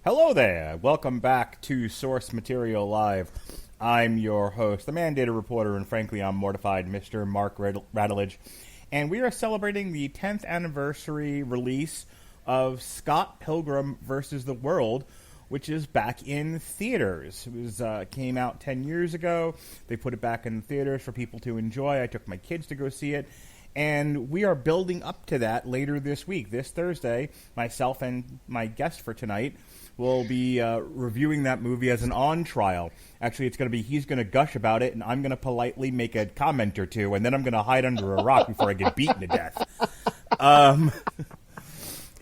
Hello there. Welcome back to Source Material Live. I'm your host, the mandated reporter, and frankly, I'm mortified, Mr. Mark Radulich. And we are celebrating the 10th anniversary release of Scott Pilgrim vs. the World, which is back in theaters. It came out 10 years ago. They put it back in theaters for people to enjoy. I took my kids to go see it. And we are building up to that later this week. This Thursday, myself and my guest for tonight will be reviewing that movie as an on-trial. Actually, it's going to be he's going to gush about it, and I'm going to politely make a comment or two, and then I'm going to hide under a rock before I get beaten to death.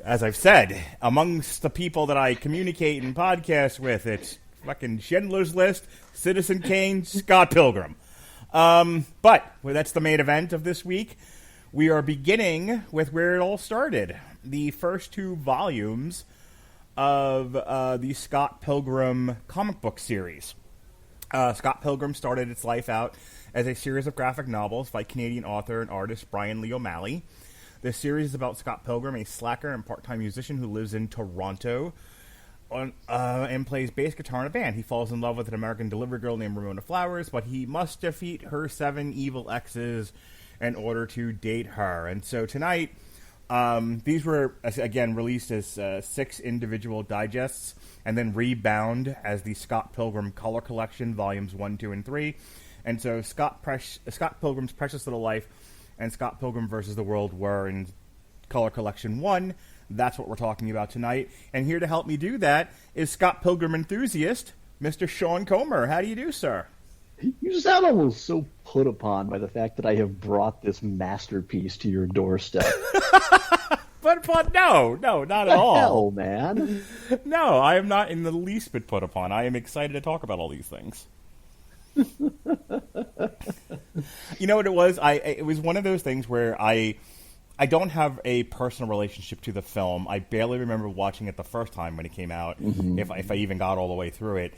As I've said, amongst the people that I communicate and podcast with, it's fucking Schindler's List, Citizen Kane, Scott Pilgrim. But that's the main event of this week. We are beginning with where it all started. The first two volumes of the Scott Pilgrim comic book series. Scott Pilgrim started its life out as a series of graphic novels by Canadian author and artist BryanLeeO'Malley. This series is about Scott Pilgrim, a slacker and part-time musician who lives in Toronto and plays bass guitar in a band. He falls in love with an American delivery girl named Ramona Flowers, but he must defeat her 7 evil exes in order to date her. And so tonight, these were, again, released as 6 individual digests and then rebound as the Scott Pilgrim Color Collection, Volumes 1, 2, and 3. And so Scott Pilgrim's Precious Little Life and Scott Pilgrim vs. the World were in Color Collection 1. That's what we're talking about tonight. And here to help me do that is Scott Pilgrim enthusiast, Mr. Sean Comer. How do you do, sir? You sound almost so put upon by the fact that I have brought this masterpiece to your doorstep. But no, not at all. Hell, man. No, I am not in the least bit put upon. I am excited to talk about all these things. You know what it was? It was one of those things where I don't have a personal relationship to the film. I barely remember watching it the first time when it came out, if I even got all the way through it.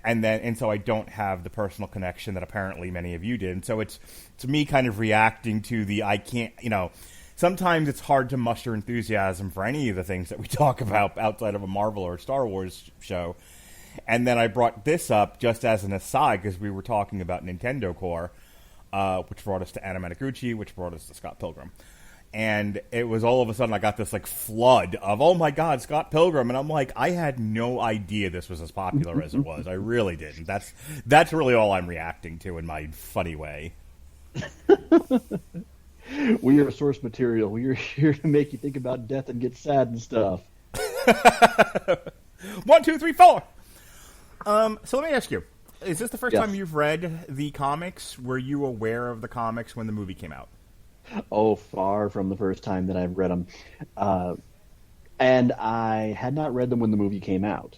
And so I don't have the personal connection that apparently many of you did. And so it's me kind of reacting to sometimes it's hard to muster enthusiasm for any of the things that we talk about outside of a Marvel or Star Wars show. And then I brought this up just as an aside because we were talking about Nintendo Core, which brought us to Anna Managuchi, which brought us to Scott Pilgrim. And it was all of a sudden I got this flood of, oh my God, Scott Pilgrim. And I'm like, I had no idea this was as popular as it was. I really didn't. That's really all I'm reacting to in my funny way. We are source material. We are here to make you think about death and get sad and stuff. 1, 2, 3, 4. So let me ask you, is this the first time you've read the comics? Were you aware of the comics when the movie came out? Oh, far from the first time that I've read them. And I had not read them when the movie came out.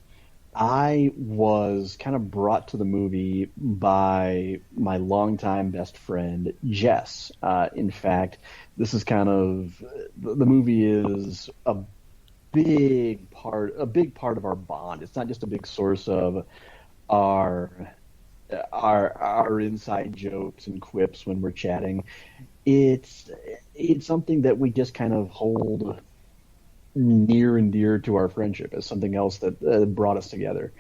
I was kind of brought to the movie by my longtime best friend, Jess. In fact, this is kind of, the movie is a big part of our bond. It's not just a big source of our inside jokes and quips when we're chatting. It's something that we just kind of hold near and dear to our friendship as something else that brought us together.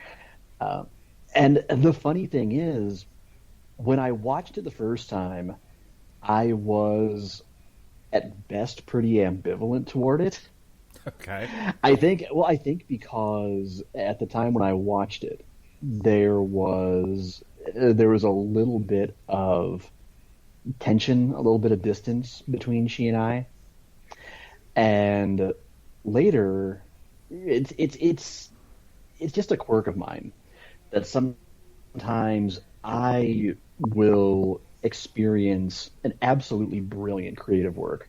And the funny thing is, when I watched it the first time, I was at best pretty ambivalent toward it. Okay. I think because at the time when I watched it, there was a little bit of tension, a little bit of distance between she and I. And later, it's just a quirk of mine that sometimes I will experience an absolutely brilliant creative work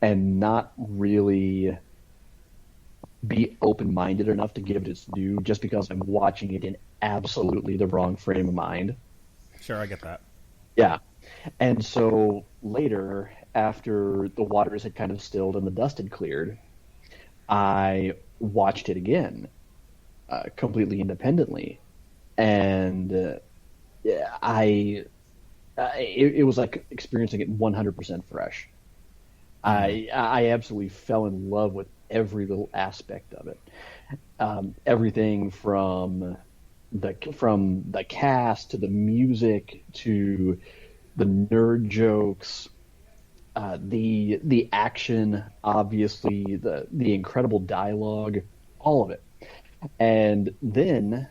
and not really be open-minded enough to give it its due just because I'm watching it in absolutely the wrong frame of mind. Sure, I get that. Yeah. And so later, after the waters had kind of stilled and the dust had cleared, I watched it again, completely independently. And it was like experiencing it 100% fresh. I absolutely fell in love with every little aspect of it. Everything from the cast to the music to the nerd jokes, the action, obviously the incredible dialogue, all of it. And then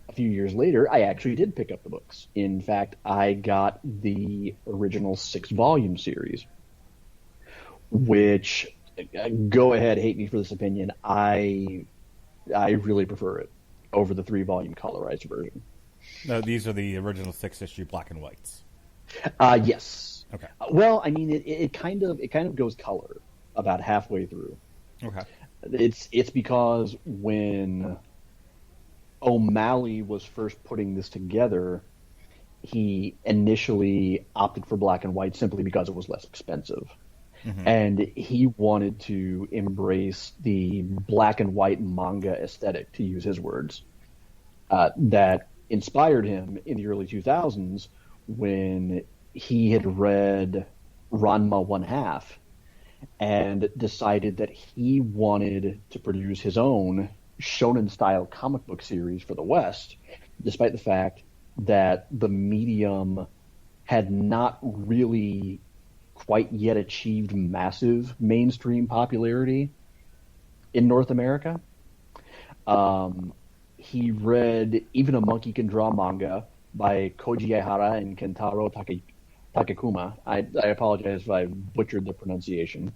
a few years later, I actually did pick up the books. In fact, I got the original 6-volume series, which, go ahead, hate me for this opinion, I really prefer it over the 3-volume colorized version. No, these are the original 6-issue black and whites. Yes. Okay. Well, I mean, it kind of goes color about halfway through. Okay. It's because when O'Malley was first putting this together, he initially opted for black and white simply because it was less expensive. Mm-hmm. And he wanted to embrace the black and white manga aesthetic, to use his words, that inspired him in the early 2000s when he had read Ranma 1/2 and decided that he wanted to produce his own shonen-style comic book series for the West, despite the fact that the medium had not really quite yet achieved massive mainstream popularity in North America. He read Even a Monkey Can Draw manga by Koji Ehara and Kentaro Takekuma. I apologize if I butchered the pronunciation.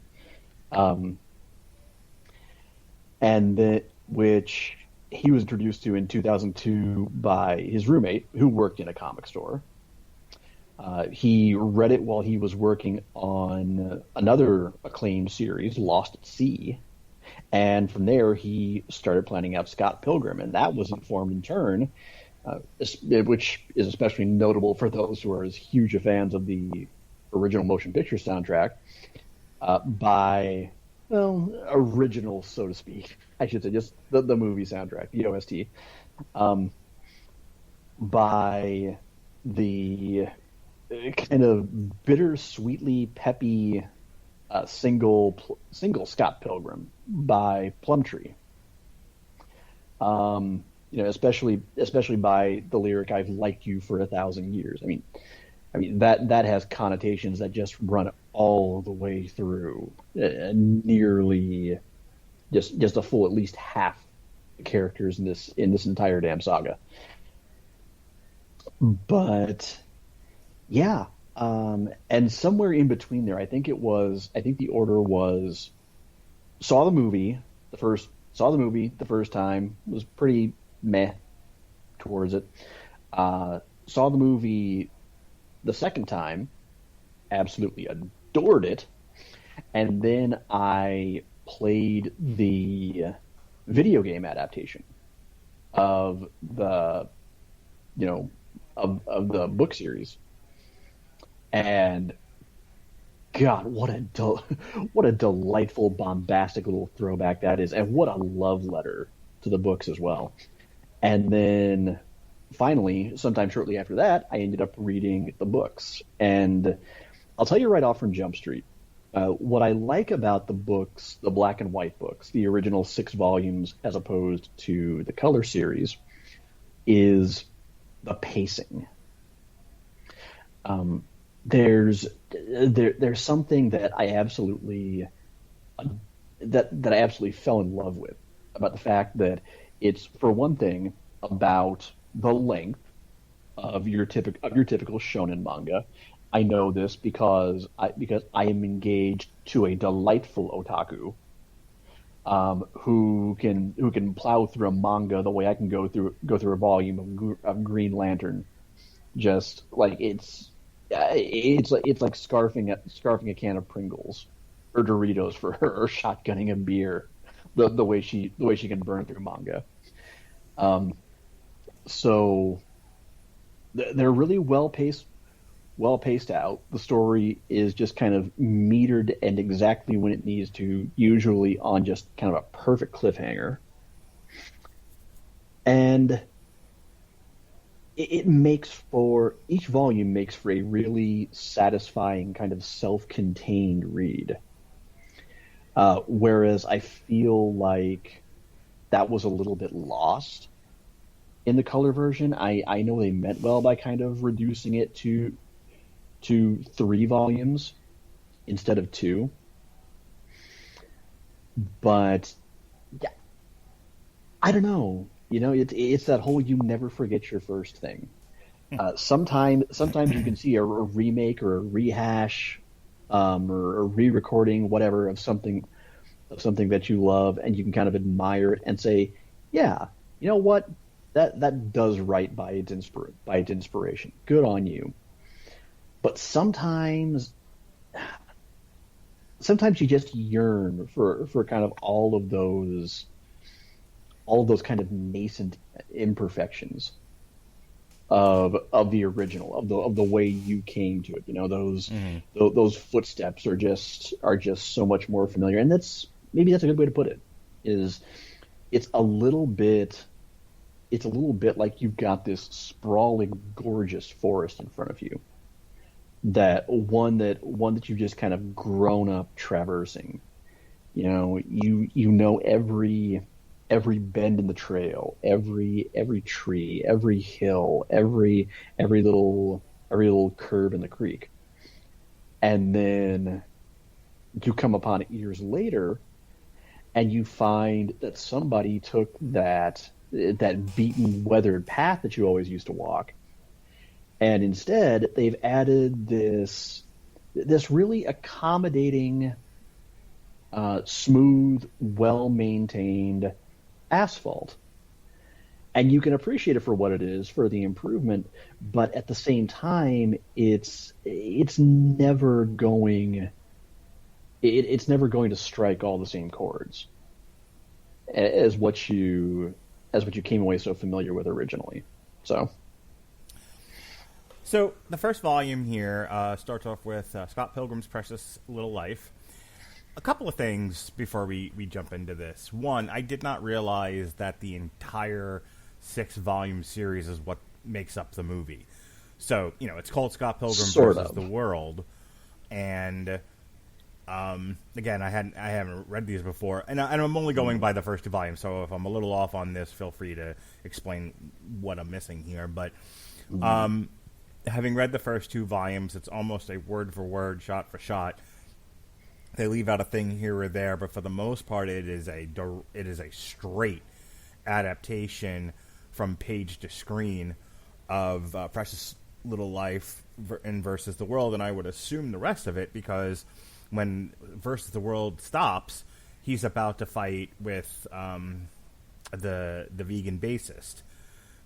Which he was introduced to in 2002 by his roommate, who worked in a comic store. He read it while he was working on another acclaimed series, Lost at Sea. And from there, he started planning out Scott Pilgrim, and that was informed in turn, which is especially notable for those who are as huge a fans of the original motion picture soundtrack, by, well, original, so to speak. I should say just the movie soundtrack, the OST, by the kind of bittersweetly peppy single Scott Pilgrim by Plumtree. Especially by the lyric "I've liked you for 1,000 years." I mean that has connotations that just run all the way through, nearly just a full at least half the characters in this entire damn saga. But yeah, and somewhere in between there, I think the order was saw the movie the first time, was pretty meh towards it. Saw the movie the second time, absolutely adored it, and then I played the video game adaptation of the of the book series, and God, what a delightful, bombastic little throwback that is, and what a love letter to the books as well. And then finally, sometime shortly after that, I ended up reading the books. And I'll tell you right off from Jump Street, what I like about the books, the black and white books, the original 6 volumes as opposed to the color series, is the pacing. There's something that I absolutely fell in love with about the fact that it's, for one thing, about the length of your typical shonen manga. I know this because I am engaged to a delightful otaku, who can plow through a manga the way I can go through a volume of Green Lantern. Just like it's like scarfing a can of Pringles or Doritos for her, or shotgunning a beer. The way she can burn through manga. So they're really well paced out. The story is just kind of metered and exactly when it needs to, usually on just kind of a perfect cliffhanger. And each volume makes for a really satisfying kind of self-contained read. Whereas I feel like that was a little bit lost in the color version. I know they meant well by kind of reducing it to 3 volumes instead of 2. But yeah, I don't know. It's that whole you never forget your first thing. Sometimes you can see a remake or a rehash, or a re-recording, whatever, of something that you love, and you can kind of admire it and say, yeah, you know what, that does right by its inspiration. Good on you. But sometimes you just yearn for kind of all of those kind of nascent imperfections of the original, of the way you came to it. Those footsteps are just so much more familiar, and maybe that's a good way to put it. It's a little bit like you've got this sprawling, gorgeous forest in front of you, that you've just kind of grown up traversing. Every bend in the trail, every tree, every hill, every little curve in the creek. And then you come upon it years later, and you find that somebody took that beaten, weathered path that you always used to walk, and instead they've added this really accommodating, smooth, well-maintained asphalt. And you can appreciate it for what it is, for the improvement, but at the same time, it's never going to strike all the same chords as what you came away so familiar with originally. So the first volume here starts off with Scott Pilgrim's Precious Little Life. A couple of things before we jump into this. One, I did not realize that the entire 6-volume series is what makes up the movie. So, it's called Scott Pilgrim versus the World. And, again, I haven't read these before. And I'm only going by the first 2 volumes, so if I'm a little off on this, feel free to explain what I'm missing here. But, having read the first 2 volumes, it's almost a word-for-word, shot-for-shot. They leave out a thing here or there, but for the most part, it is a straight adaptation from page to screen of Precious Little Life and Versus the World, and I would assume the rest of it, because when Versus the World stops, he's about to fight with the vegan bassist,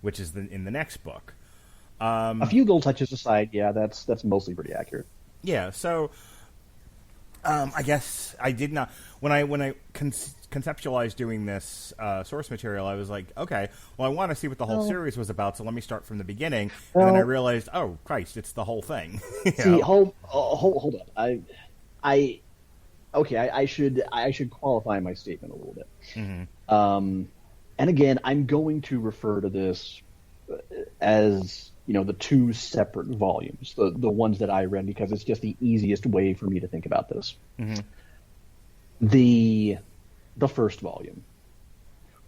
which is in the next book. A few little touches aside, yeah, that's mostly pretty accurate. Yeah, so. I guess I did not when I conceptualized doing this source material. I was like, okay, well, I want to see what the whole series was about, so let me start from the beginning. And then I realized, oh Christ, it's the whole thing. Hold up. I should qualify my statement a little bit. Mm-hmm. And again, I'm going to refer to this as the 2 separate volumes, the ones that I read, because it's just the easiest way for me to think about this. Mm-hmm. The first volume,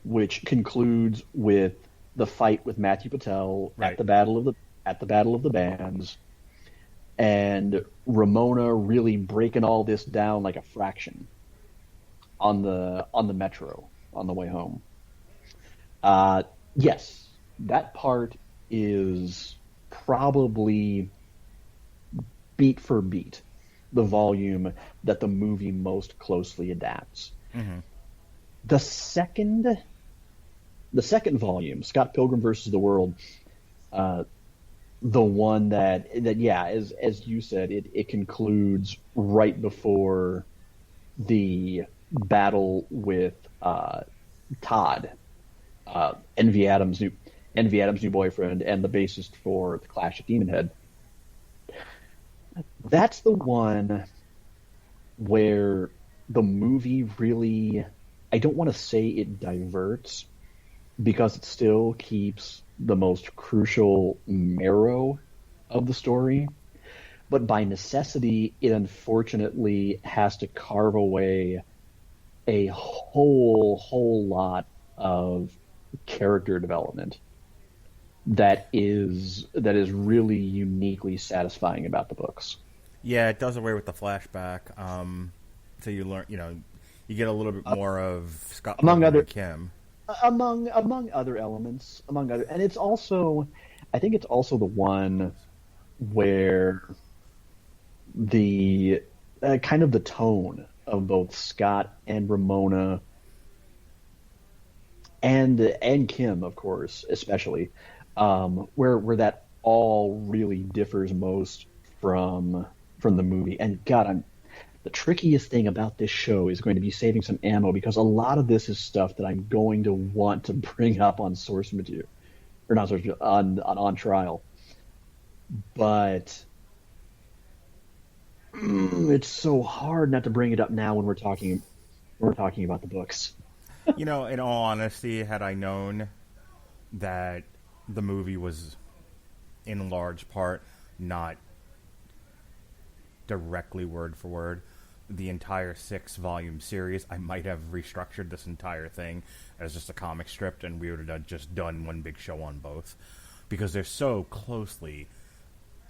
which concludes with the fight with Matthew Patel at the battle of the bands, and Ramona really breaking all this down like a fraction on the metro on the way home. Yes, that part is probably beat for beat the volume that the movie most closely adapts. Mm-hmm. The second volume, Scott Pilgrim versus the World, the one that yeah, as you said, it concludes right before the battle with Todd, Envy Adams' new boyfriend, and the bassist for the Clash at Demon Head. That's the one where the movie really, I don't want to say it diverts, because it still keeps the most crucial marrow of the story, but by necessity, it unfortunately has to carve away a whole lot of character development that is really uniquely satisfying about the books. Yeah, it does away with the flashback. So you learn, you get a little bit more of Scott Among Pilgrim other and Kim. among other elements, and it's also, I think it's also the one where the kind of the tone of both Scott and Ramona and Kim, of course, especially, where that all really differs most from the movie. And God, the trickiest thing about this show is going to be saving some ammo, because a lot of this is stuff that I'm going to want to bring up on source material, or not source material, on trial. But it's so hard not to bring it up now when we're talking about the books. In all honesty, had I known that the movie was in large part not directly word for word the entire 6-volume series, I might have restructured this entire thing as just a comic strip, and we would have just done one big show on both, because they're so closely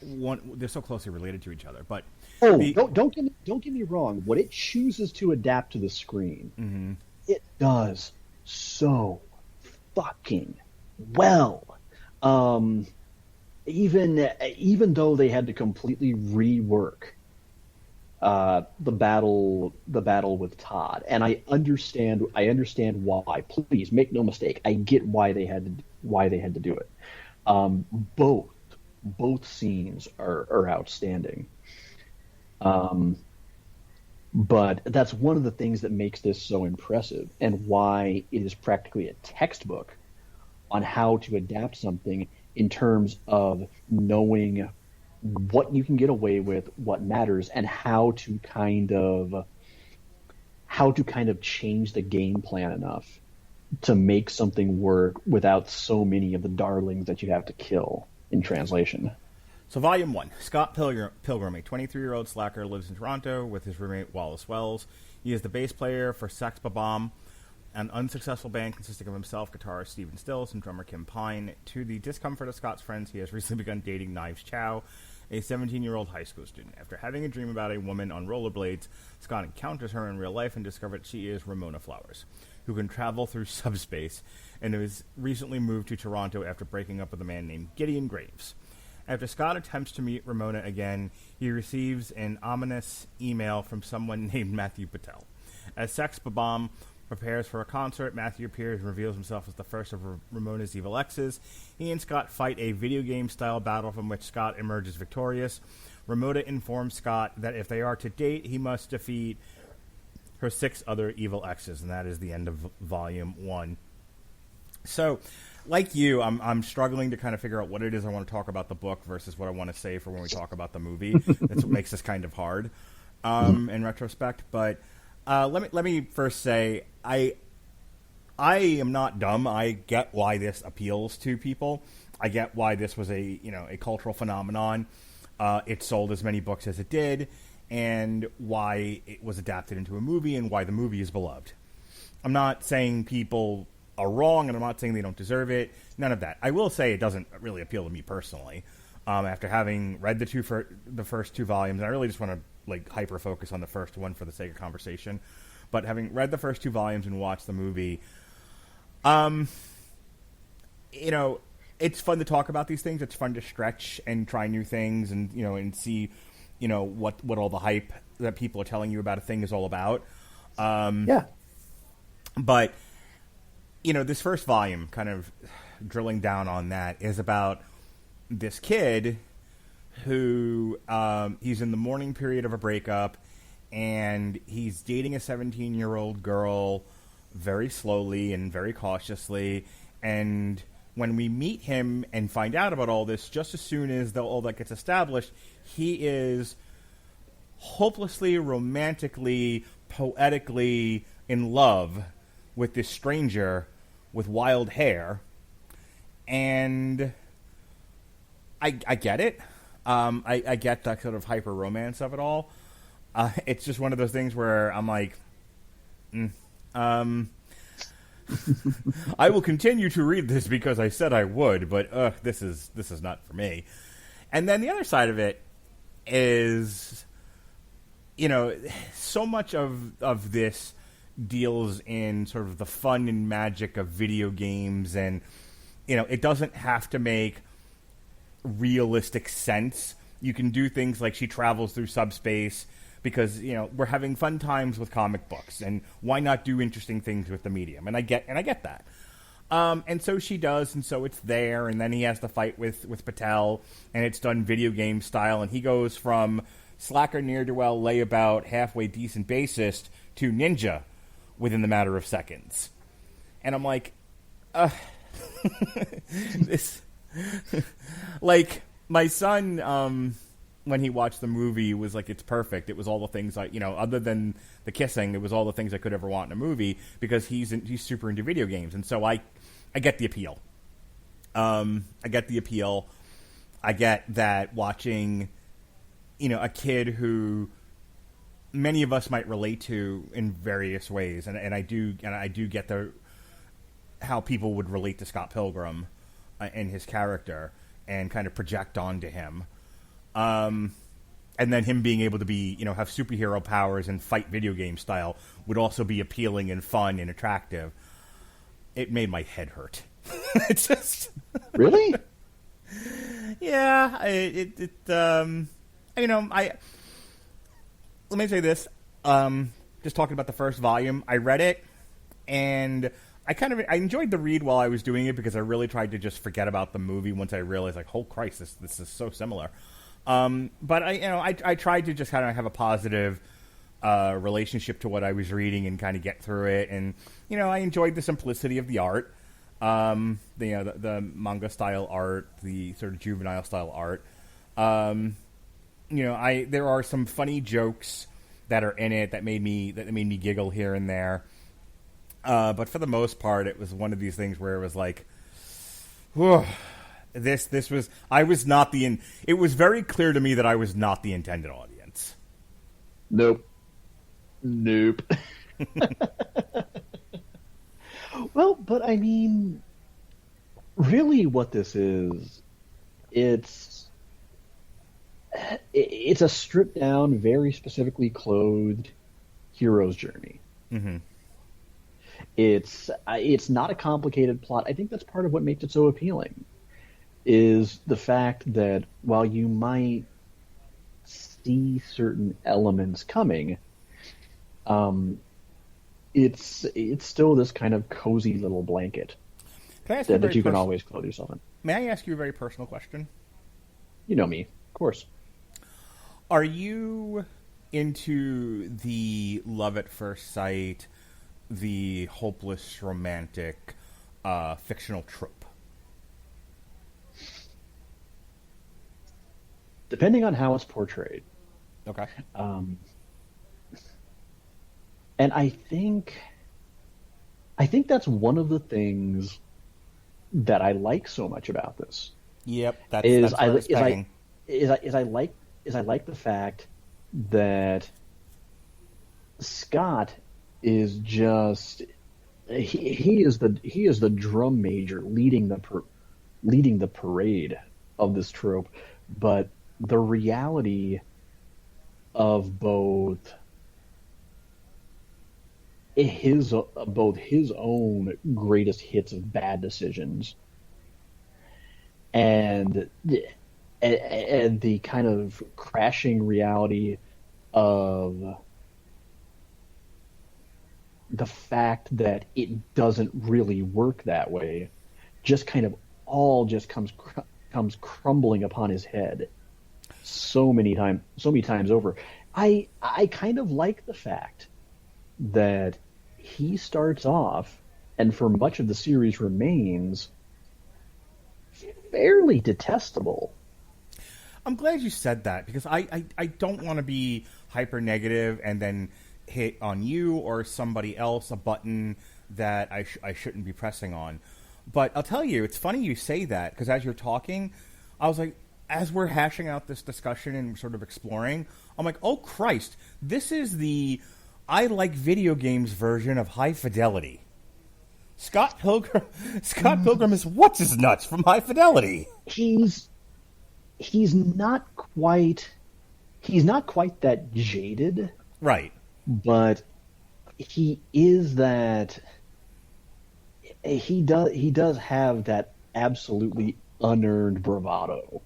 related to each other. But don't get me wrong. What it chooses to adapt to the screen, it does so fucking well. Even though they had to completely rework the battle with Todd, and I understand why. Please make no mistake, I get why they had to do it. Both scenes are outstanding. But that's one of the things that makes this so impressive, and why it is practically a textbook on how to adapt something in terms of knowing what you can get away with, what matters, and how to kind of change the game plan enough to make something work without so many of the darlings that you have to kill in translation. So, Volume 1. Scott Pilgrim, a 23-year-old slacker, lives in Toronto with his roommate Wallace Wells. He is the bass player for Sex Bob-omb, an unsuccessful band consisting of himself, guitarist Stephen Stills, and drummer Kim Pine. To the discomfort of Scott's friends, he has recently begun dating Knives Chow, a 17-year-old high school student. After having a dream about a woman on rollerblades, Scott encounters her in real life and discovers she is Ramona Flowers, who can travel through subspace, and has recently moved to Toronto after breaking up with a man named Gideon Graves. After Scott attempts to meet Ramona again, he receives an ominous email from someone named Matthew Patel. As Sex Bob-omb prepares for a concert, Matthew appears and reveals himself as the first of Ramona's evil exes. He and Scott fight a video game-style battle from which Scott emerges victorious. Ramona informs Scott that if they are to date, he must defeat her 6 other evil exes, and that is the end of Volume 1. So, like you, I'm struggling to kind of figure out what it is I want to talk about the book versus what I want to say for when we talk about the movie. That's what makes this kind of hard in retrospect. But let me first say I am not dumb. I get why this appeals to people. I get why this was a cultural phenomenon. It sold as many books as it did, and why it was adapted into a movie, and why the movie is beloved. I'm not saying people are wrong, and I'm not saying they don't deserve it. None of that. I will say it doesn't really appeal to me personally. After having read the first 2 volumes, and I really just want to hyper focus on the first one for the sake of conversation. But having read the first 2 volumes and watched the movie, it's fun to talk about these things. It's fun to stretch and try new things, and and see, what all the hype that people are telling you about a thing is all about. Yeah. But this first volume, kind of drilling down on that, is about this kid who he's in the mourning period of a breakup, and he's dating a 17-year-old girl very slowly and very cautiously. And when we meet him and find out about all this, just as soon as all that gets established, he is hopelessly, romantically, poetically in love with this stranger with wild hair. And I get it. I get that sort of hyper romance of it all. It's just one of those things where I'm like, I will continue to read this because I said I would, but this is not for me. And then the other side of it is, so much of this deals in sort of the fun and magic of video games, and it doesn't have to make realistic sense. You can do things like she travels through subspace because we're having fun times with comic books, and why not do interesting things with the medium? And I get that. And so she does, and so it's there, and then he has to fight with Patel, and it's done video game style, and he goes from slacker, ne'er-do-well, layabout, halfway decent bassist to ninja within the matter of seconds. And I'm like, this, like, my son, when he watched the movie, was like, it's perfect. It was all the things other than the kissing, it was all the things I could ever want in a movie, because he's super into video games. And so I get the appeal. I get that watching, a kid who many of us might relate to in various ways. And I do get how people would relate to Scott Pilgrim and his character and kind of project onto him. And then him being able to be, have superhero powers and fight video game style would also be appealing and fun and attractive. It made my head hurt. It's just really, yeah. Let me say this. Just talking about the first volume, I read it, and I enjoyed the read while I was doing it because I really tried to just forget about the movie once I realized, like, oh Christ, this is so similar. But I tried to just kind of have a positive relationship to what I was reading and kind of get through it, and I enjoyed the simplicity of the art, the manga style art, the sort of juvenile style art. There are some funny jokes that are in it that made me giggle here and there. But for the most part, it was one of these things where it was like, whew, this was, I was not it was very clear to me that I was not the intended audience. Nope. Well, but I mean, really what this is, it's a stripped down, very specifically clothed hero's journey. Mm-hmm. It's not a complicated plot. I think that's part of what makes it so appealing, is the fact that while you might see certain elements coming, it's still this kind of cozy little blanket that you can always clothe yourself in. May I ask you a very personal question? You know me, of course. Are you into the love at first sight, the hopeless romantic fictional trope? Depending on how it's portrayed. Okay. And I think that's one of the things that I like so much about this. Yep, that's I like the fact that Scott is just he is the drum major leading the parade of this trope, but the reality of both his own greatest hits of bad decisions and the kind of crashing reality of the fact that it doesn't really work that way just kind of all just comes crumbling upon his head so many times over. I kind of like the fact that he starts off, and for much of the series remains, fairly detestable. I'm glad you said that, because I don't want to be hyper negative and then hit on you or somebody else a button that I shouldn't be pressing on. But I'll tell you, it's funny you say that, because as you're talking, I was like, as we're hashing out this discussion and sort of exploring, I'm like, oh Christ, this is the I like video games version of High Fidelity. Scott Pilgrim is what's his nuts from High Fidelity. He's not quite that jaded, Right. but he is that. He does have that absolutely unearned bravado.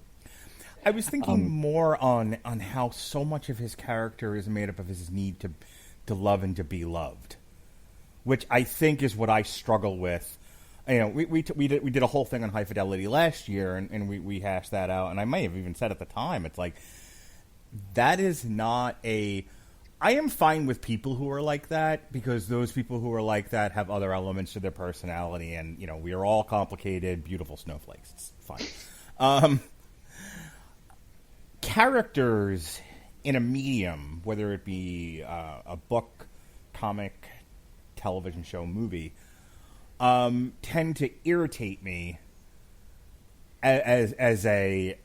I was thinking more on how so much of his character is made up of his need to love and to be loved, which I think is what I struggle with. You know, we did a whole thing on High Fidelity last year, and we hashed that out. And I may have even said at the time, it's like that is not a. I am fine with people who are like that because those people who are like that have other elements to their personality, and you know we are all complicated, beautiful snowflakes. It's fine. Characters in a medium, whether it be a book, comic, television show, movie, tend to irritate me as a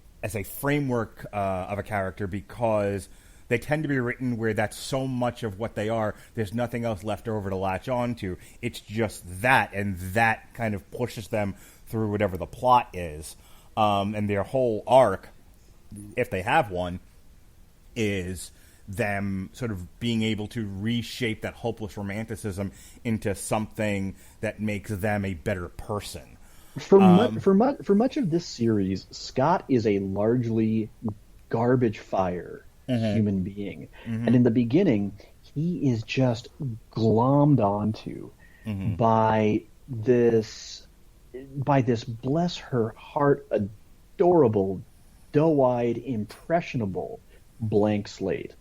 framework of a character because they tend to be written where that's so much of what they are. There's nothing else left over to latch on to. It's just that, and that kind of pushes them through whatever the plot is. And their whole arc, if they have one, is them sort of being able to reshape that hopeless romanticism into something that makes them a better person. For much of this series, Scott is a largely garbage fire human being, and in the beginning, he is just glommed onto by this bless her heart, adorable, doe-eyed, impressionable blank slate,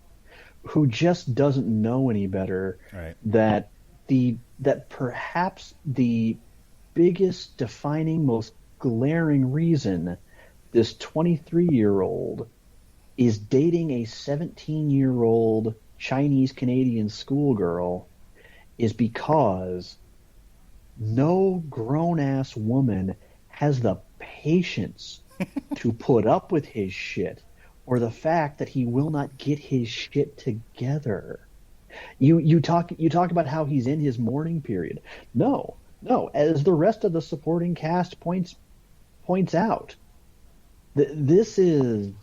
who just doesn't know any better. Right. That perhaps the biggest, defining, most glaring reason this 23-year-old is dating a 17-year-old Chinese-Canadian schoolgirl is because no grown-ass woman has the patience to put up with his shit or the fact that he will not get his shit together. You talk about how he's in his mourning period. No, as the rest of the supporting cast points out, this is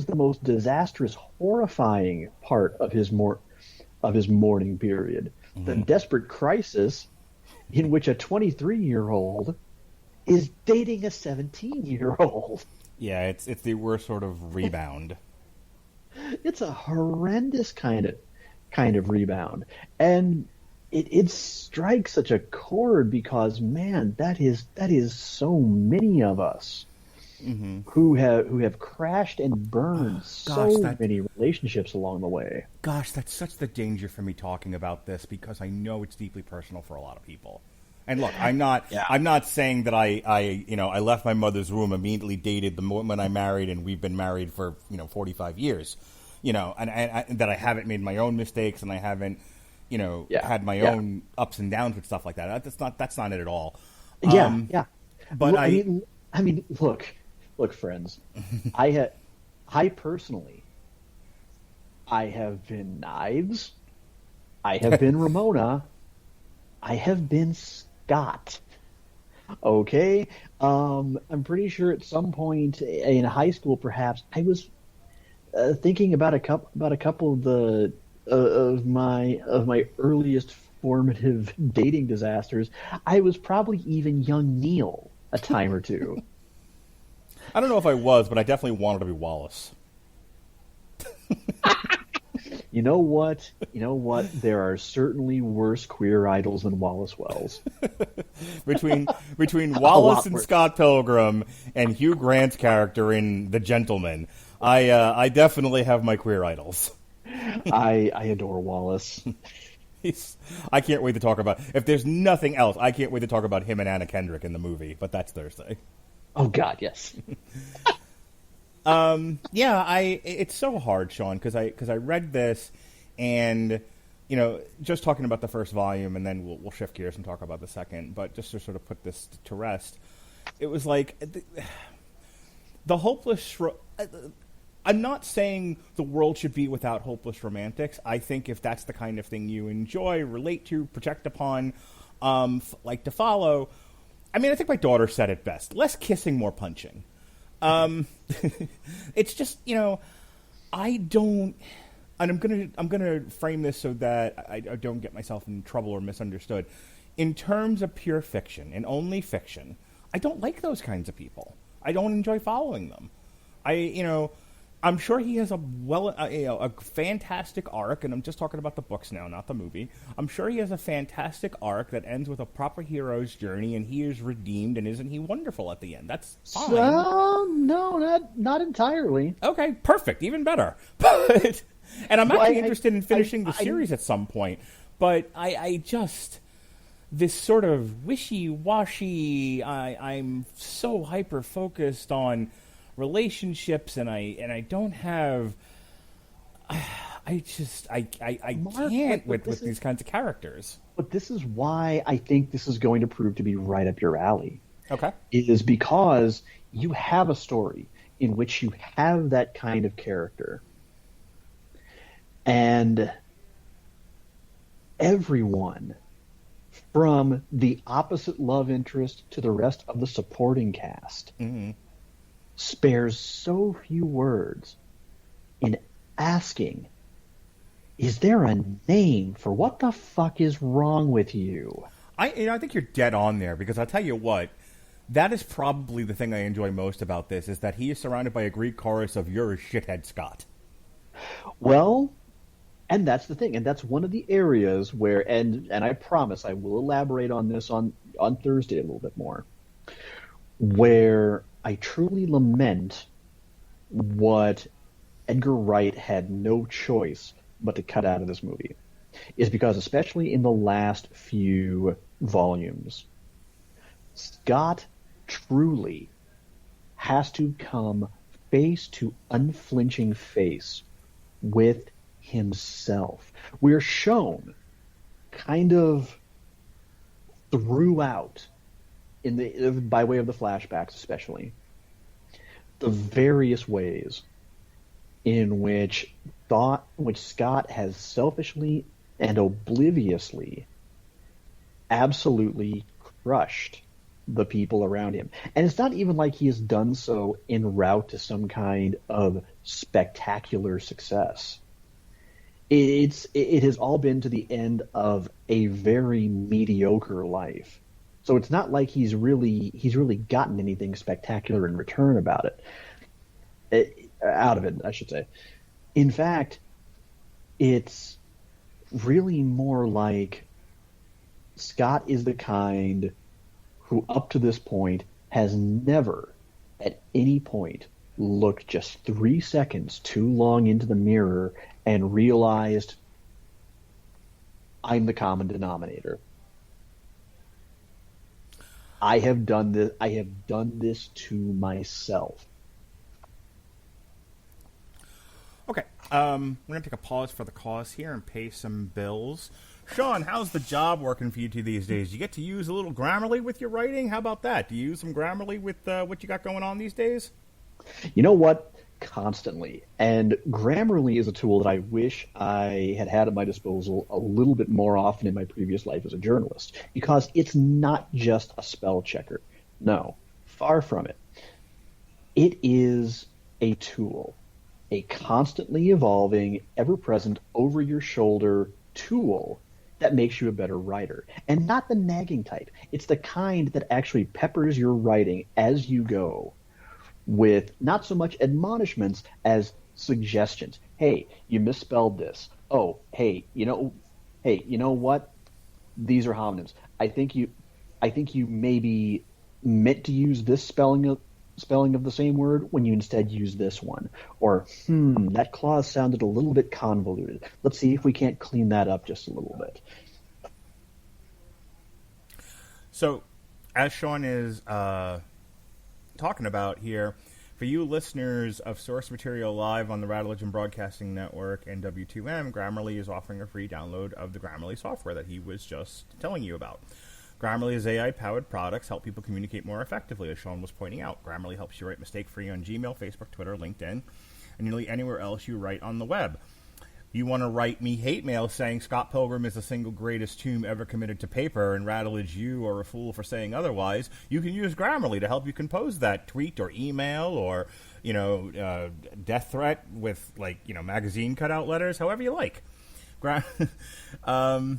the most disastrous, horrifying part of his mourning period. The desperate crisis in which a 23-year-old is dating a 17-year-old. Yeah, it's the worst sort of rebound. It's a horrendous kind of rebound, and it strikes such a chord because, man, that is so many of us who have crashed and burned many relationships along the way. Gosh, that's such the danger for me talking about this because I know it's deeply personal for a lot of people. And look, I'm not saying that I left my mother's womb, immediately dated the woman I married, and we've been married for 45 years, and that I haven't made my own mistakes and I haven't had my own ups and downs with stuff like that. That's not it at all. Yeah. But I mean, look, friends. I personally, I have been Knives. I have been Ramona. I have been Scott. Okay, I'm pretty sure at some point in high school, perhaps I was thinking about a couple of my earliest formative dating disasters. I was probably even young Neil a time or two. I don't know if I was, but I definitely wanted to be Wallace. You know what? There are certainly worse queer idols than Wallace Wells. between Wallace and Scott Pilgrim and Hugh Grant's character in The Gentleman, I definitely have my queer idols. I adore Wallace. I can't wait to talk about. If there's nothing else, I can't wait to talk about him and Anna Kendrick in the movie. But that's Thursday. Oh God, yes. It's so hard, Sean, because I read this, and just talking about the first volume, and then we'll shift gears and talk about the second. But just to sort of put this to rest, it was like the hopeless. I'm not saying the world should be without hopeless romantics. I think if that's the kind of thing you enjoy, relate to, project upon, like to follow. I mean, I think my daughter said it best: less kissing, more punching. It's just, I don't, and I'm gonna frame this so that I don't get myself in trouble or misunderstood. In terms of pure fiction and only fiction, I don't like those kinds of people. I don't enjoy following them. I'm sure he has a fantastic arc, and I'm just talking about the books now, not the movie. I'm sure he has a fantastic arc that ends with a proper hero's journey, and he is redeemed, and isn't he wonderful at the end? That's fine. No, not entirely. Okay, perfect, even better. And I'm actually interested in finishing the series at some point, but I just... this sort of wishy-washy, I'm so hyper-focused on relationships, and I don't have... I can't with these kinds of characters. But this is why I think this is going to prove to be right up your alley. Okay. It is because you have a story in which you have that kind of character. And everyone, from the opposite love interest to the rest of the supporting cast, spares so few words in asking, is there a name for what the fuck is wrong with you? I think you're dead on there, because I'll tell you what, that is probably the thing I enjoy most about this, is that he is surrounded by a Greek chorus of "You're a shithead, Scott." Well, and that's the thing, and that's one of the areas where, and I promise I will elaborate on this on Thursday a little bit more, where I truly lament what Edgar Wright had no choice but to cut out of this movie, is because especially in the last few volumes, Scott truly has to come face to unflinching face with himself. We're shown kind of throughout by way of the flashbacks especially, the various ways in which Scott has selfishly and obliviously absolutely crushed the people around him. And it's not even like he has done so en route to some kind of spectacular success. It has all been to the end of a very mediocre life. So it's not like he's really gotten anything spectacular in return out of it, I should say. In fact, it's really more like Scott is the kind who up to this point has never at any point looked just 3 seconds too long into the mirror and realized, I'm the common denominator. I have done this to myself. Okay, we're going to take a pause for the cause here and pay some bills. Sean, how's the job working for you two these days? You get to use a little Grammarly with your writing? How about that? Do you use some Grammarly with what you got going on these days? You know what? Constantly. And Grammarly is a tool that I wish I had at my disposal a little bit more often in my previous life as a journalist, because it's not just a spell checker. No, far from it. It is a tool, a constantly evolving, ever-present, over-your-shoulder tool that makes you a better writer. And not the nagging type. It's the kind that actually peppers your writing as you go with not so much admonishments as suggestions. Hey, you misspelled this. Oh, hey, you know what? These are homonyms. I think you maybe meant to use this spelling of the same word when you instead use this one. Or, that clause sounded a little bit convoluted. Let's see if we can't clean that up just a little bit. So, as Sean is talking about here, for you listeners of Source Material Live on the Radulich and Broadcasting Network and W2M, Grammarly is offering a free download of the Grammarly software that he was just telling you about. Grammarly's AI-powered products help people communicate more effectively, as Sean was pointing out. Grammarly helps you write mistake-free on Gmail, Facebook, Twitter, LinkedIn, and nearly anywhere else you write on the web. You want to write me hate mail saying Scott Pilgrim is the single greatest tomb ever committed to paper and Radulich, you are a fool for saying otherwise, you can use Grammarly to help you compose that tweet or email or, death threat with, magazine cutout letters, however you like. Grammarly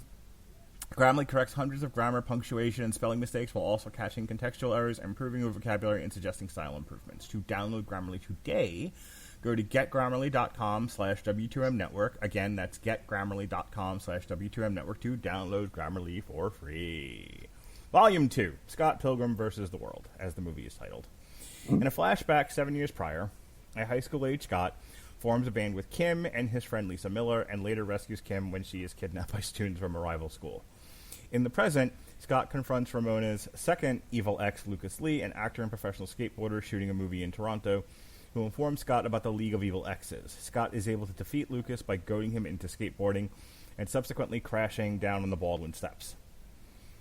corrects hundreds of grammar, punctuation, and spelling mistakes while also catching contextual errors, improving your vocabulary, and suggesting style improvements. To download Grammarly today, go to getgrammarly.com/W2Mnetwork. Again, that's getgrammarly.com/W2Mnetwork to download Grammarly for free. Volume 2, Scott Pilgrim versus the World, as the movie is titled. In a flashback 7 years prior, a high school-age Scott forms a band with Kim and his friend Lisa Miller, and later rescues Kim when she is kidnapped by students from a rival school. In the present, Scott confronts Ramona's second evil ex, Lucas Lee, an actor and professional skateboarder shooting a movie in Toronto, who informs Scott about the League of Evil Exes. Scott is able to defeat Lucas by goading him into skateboarding and subsequently crashing down on the Baldwin steps.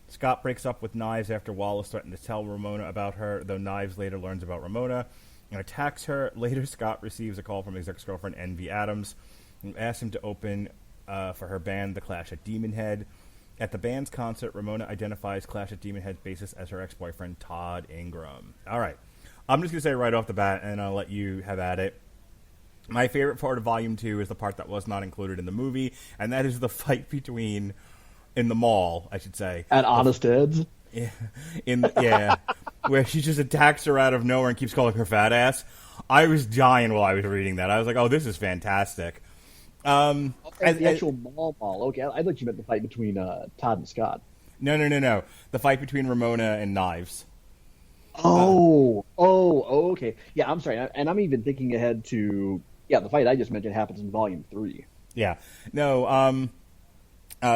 Scott breaks up with Knives after Wallace threatened to tell Ramona about her, though Knives later learns about Ramona and attacks her. Later, Scott receives a call from his ex-girlfriend, Envy Adams, who asks him to open for her band, The Clash at Demon Head. At the band's concert, Ramona identifies Clash at Demon Head's bassist as her ex-boyfriend, Todd Ingram. All right. I'm just going to say right off the bat, and I'll let you have at it. My favorite part of Volume 2 is the part that was not included in the movie, and that is the fight between, in the mall, I should say. At Honest Ed's? Yeah, where she just attacks her out of nowhere and keeps calling her fat ass. I was dying while I was reading that. I was like, oh, this is fantastic. The actual mall. Okay, I thought you meant the fight between Todd and Scott. No. The fight between Ramona and Knives. Okay. Yeah, I'm sorry. And I'm even thinking ahead to, the fight I just mentioned happens in Volume 3. Yeah. No,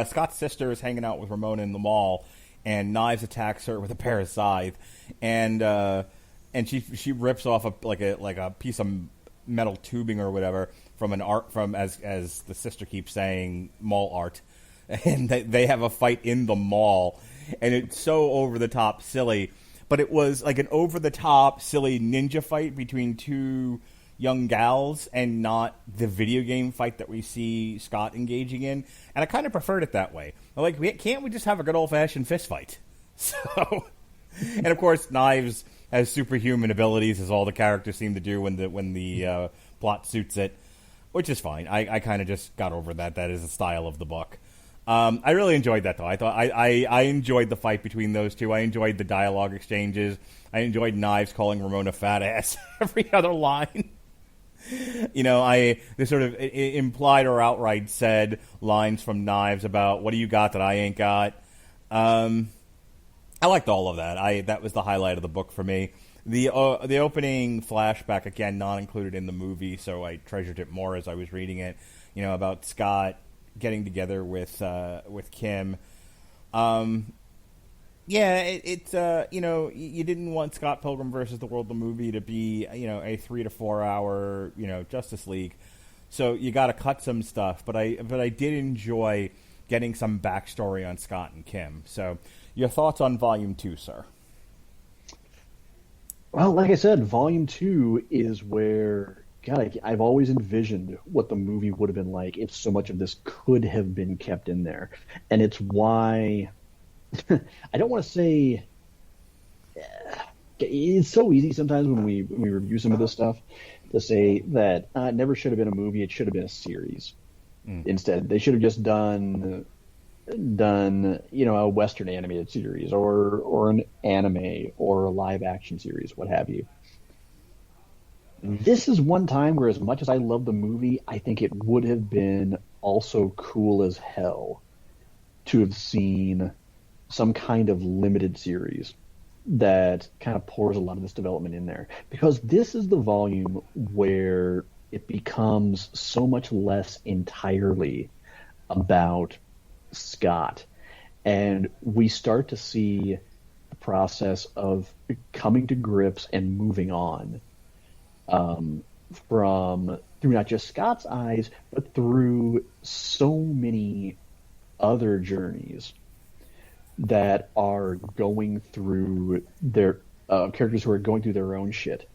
Scott's sister is hanging out with Ramona in the mall, and Knives attacks her with a pair of scythe, and she rips off a piece of metal tubing or whatever from as the sister keeps saying, mall art, and they have a fight in the mall, and it's so over the top silly, but it was like an over the top silly ninja fight between two young gals and not the video game fight that we see Scott engaging in, and I kind of preferred it that way. I'm like, can't we just have a good old fashioned fist fight? So, and of course, Knives has superhuman abilities, as all the characters seem to do when the plot suits it, which is fine. I kind of just got over that. That is the style of the book. I really enjoyed that, though. I thought I enjoyed the fight between those two. I enjoyed the dialogue exchanges. I enjoyed Knives calling Ramona fat ass every other line. The sort of implied or outright said lines from Knives about, what do you got that I ain't got? I liked all of that. That was the highlight of the book for me. The opening flashback, again, not included in the movie, so I treasured it more as I was reading it, about Scott getting together with Kim. You didn't want Scott Pilgrim versus the World, the movie, to be, a 3 to 4 hour, Justice League. So you got to cut some stuff, but I did enjoy getting some backstory on Scott and Kim. So your thoughts on Volume 2, sir? Well, like I said, Volume 2 is where, God, I've always envisioned what the movie would have been like if so much of this could have been kept in there. And it's why I don't want to say it's so easy sometimes when we review some of this stuff to say that it never should have been a movie, it should have been a series. Instead, they should have just done a Western animated series or an anime or a live action series, what have you. This is one time where, as much as I love the movie, I think it would have been also cool as hell to have seen some kind of limited series that kind of pours a lot of this development in there. Because this is the volume where it becomes so much less entirely about Scott. And we start to see the process of coming to grips and moving on through not just Scott's eyes, but through so many other journeys that are going through their characters who are going through their own shit.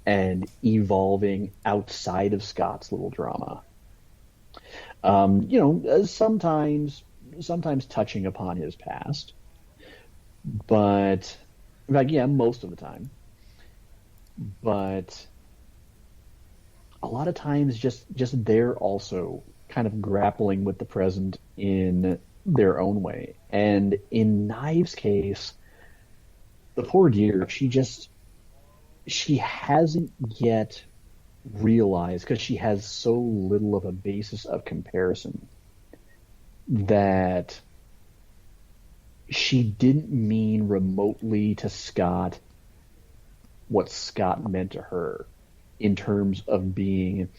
and evolving outside of Scott's little drama. Sometimes touching upon his past, but like, yeah, most of the time. But a lot of times just they're also kind of grappling with the present in their own way. And in Knives' case, the poor dear, she hasn't yet realized, because she has so little of a basis of comparison, that she didn't mean remotely to Scott what Scott meant to her, in terms of being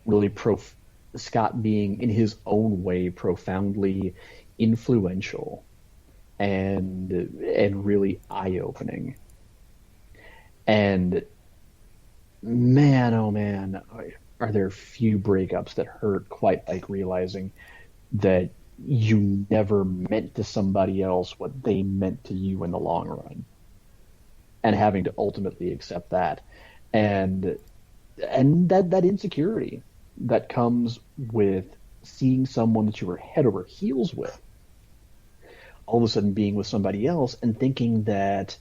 really Scott being in his own way profoundly influential and really eye-opening. And man, oh man, are there few breakups that hurt quite like realizing that you never meant to somebody else what they meant to you in the long run, and having to ultimately accept that, and that insecurity that comes with seeing someone that you were head over heels with all of a sudden being with somebody else, and thinking that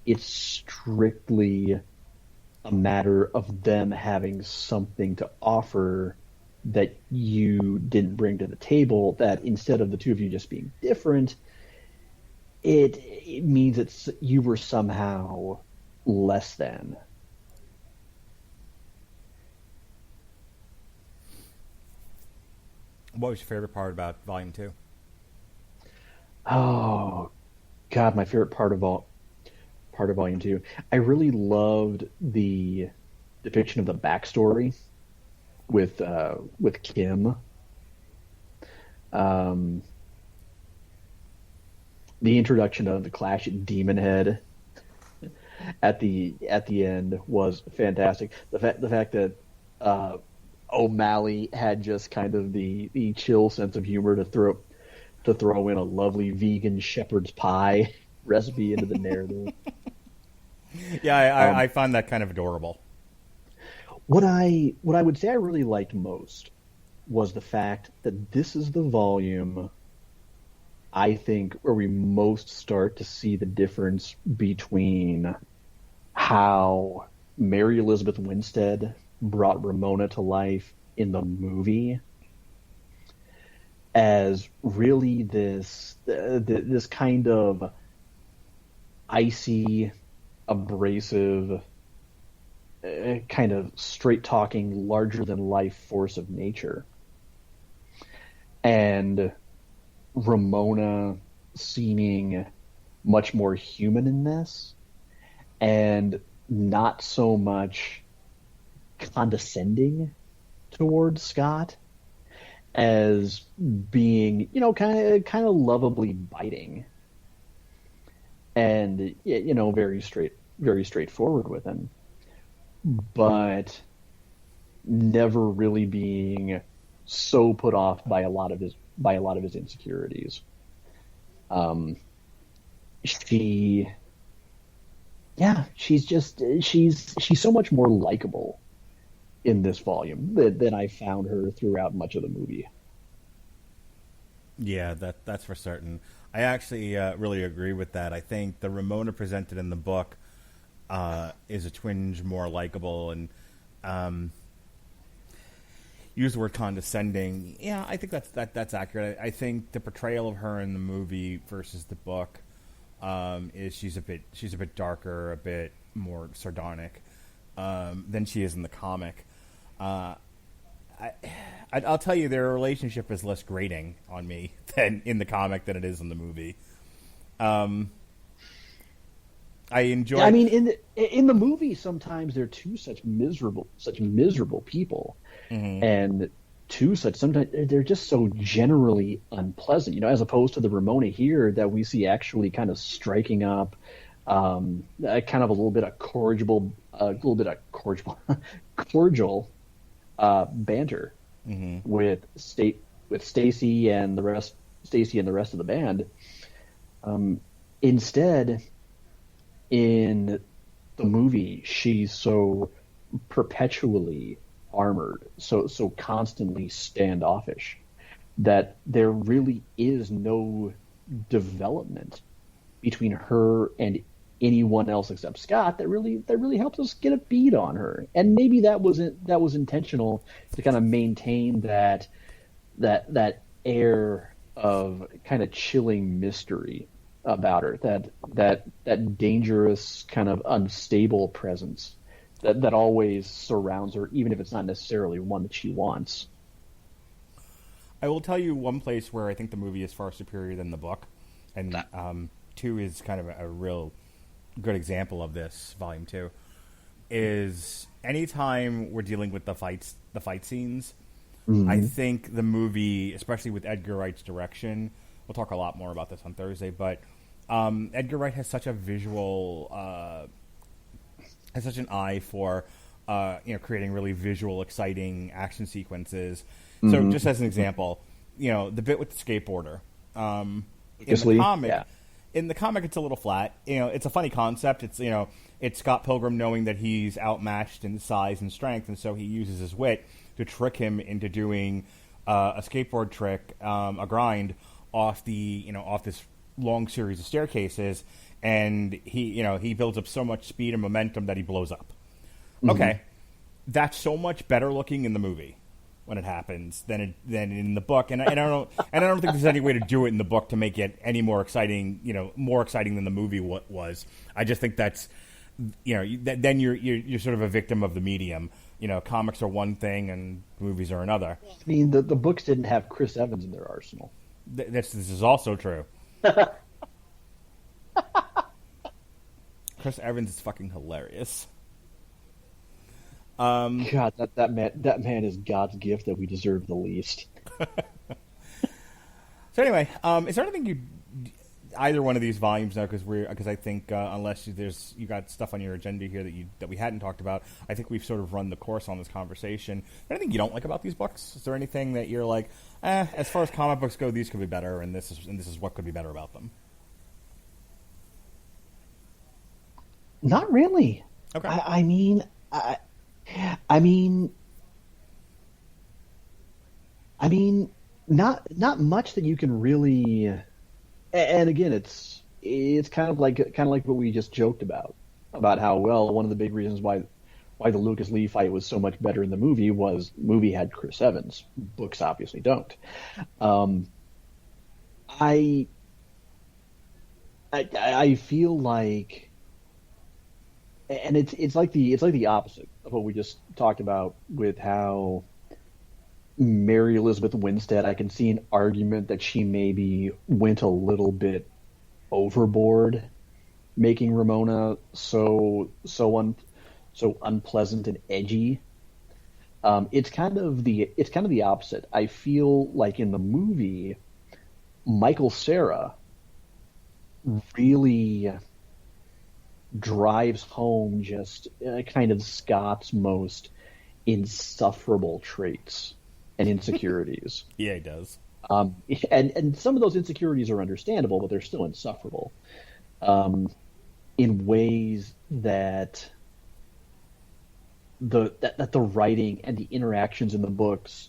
it's strictly a matter of them having something to offer that you didn't bring to the table, that instead of the two of you just being different, it means that you were somehow less than. What was your favorite part about Volume 2? Oh, God, my favorite part of Volume 2. I really loved the depiction of the backstory with Kim. The introduction of the Clash at Demon Head at the end was fantastic. The fact that O'Malley had just kind of the chill sense of humor to throw in a lovely vegan shepherd's pie recipe into the narrative. Yeah, I find that kind of adorable. What I would say I really liked most was the fact that this is the volume, I think, where we most start to see the difference between how Mary Elizabeth Winstead brought Ramona to life in the movie as really this kind of icy, abrasive, kind of straight-talking, larger-than-life force of nature. And Ramona seeming much more human in this, and not so much condescending towards Scott as being, kind of lovably biting, and very straightforward with him, but never really being so put off by a lot of his insecurities. She's so much more likable in this volume than I found her throughout much of the movie. Yeah, that's for certain. I actually really agree with that. I think the Ramona presented in the book is a twinge more likable, and use the word condescending. Yeah, I think that's accurate. I think the portrayal of her in the movie versus the book is she's a bit darker, a bit more sardonic than she is in the comic. I'll tell you, their relationship is less grating on me than in the comic than it is in the movie. I enjoy. I mean, in the movie, sometimes they're two such miserable people, mm-hmm. and sometimes they're just so generally unpleasant. As opposed to the Ramona here that we see actually kind of striking up, kind of a little bit of cordial banter mm-hmm. with Stacy and the rest of the band. Instead, in the movie, she's so perpetually armored, so constantly standoffish, that there really is no development between her and anyone else except Scott that really helps us get a beat on her. And maybe that was intentional to kind of maintain that air of kind of chilling mystery about her, that dangerous kind of unstable presence that always surrounds her, even if it's not necessarily one that she wants. I will tell you one place where I think the movie is far superior than the book, and two is kind of a real good example of this. Volume 2 is anytime we're dealing with the fight scenes. Mm-hmm. I think the movie, especially with Edgar Wright's direction, we'll talk a lot more about this on Thursday, but Edgar Wright has such a visual, has such an eye for, creating really visual, exciting action sequences. Mm-hmm. So, just as an example, the bit with the skateboarder in the comic, it's a little flat. It's a funny concept. It's Scott Pilgrim knowing that he's outmatched in size and strength, and so he uses his wit to trick him into doing a skateboard trick, a grind off this long series of staircases, and he builds up so much speed and momentum that he blows up. Mm-hmm. Okay, that's so much better looking in the movie when it happens than in the book, and I don't think there's any way to do it in the book to make it any more exciting, more exciting than the movie was. I just think that's then you're sort of a victim of the medium. Comics are one thing and movies are another. I mean, the books didn't have Chris Evans in their arsenal. This is also true. Chris Evans is fucking hilarious. God, that man is God's gift that we deserve the least. So anyway, is there anything either one of these volumes now? Because I think unless you got stuff on your agenda here that we hadn't talked about, I think we've sort of run the course on this conversation. Is there anything you don't like about these books? Is there anything that you're like, as far as comic books go, these could be better, and this is what could be better about them? Not really. Okay. I mean, not much that you can really. And again, it's kind of like what we just joked about how, well, one of the big reasons why the Lucas Lee fight was so much better in the movie was movie had Chris Evans. Books obviously don't. I feel like, and it's like the opposite of what we just talked about with how Mary Elizabeth Winstead, I can see an argument that she maybe went a little bit overboard, making Ramona so unpleasant and edgy. It's kind of the opposite. I feel like in the movie, Michael Cera really drives home just kind of Scott's most insufferable traits and insecurities. Yeah, he does. And some of those insecurities are understandable, but they're still insufferable. In ways that the writing and the interactions in the books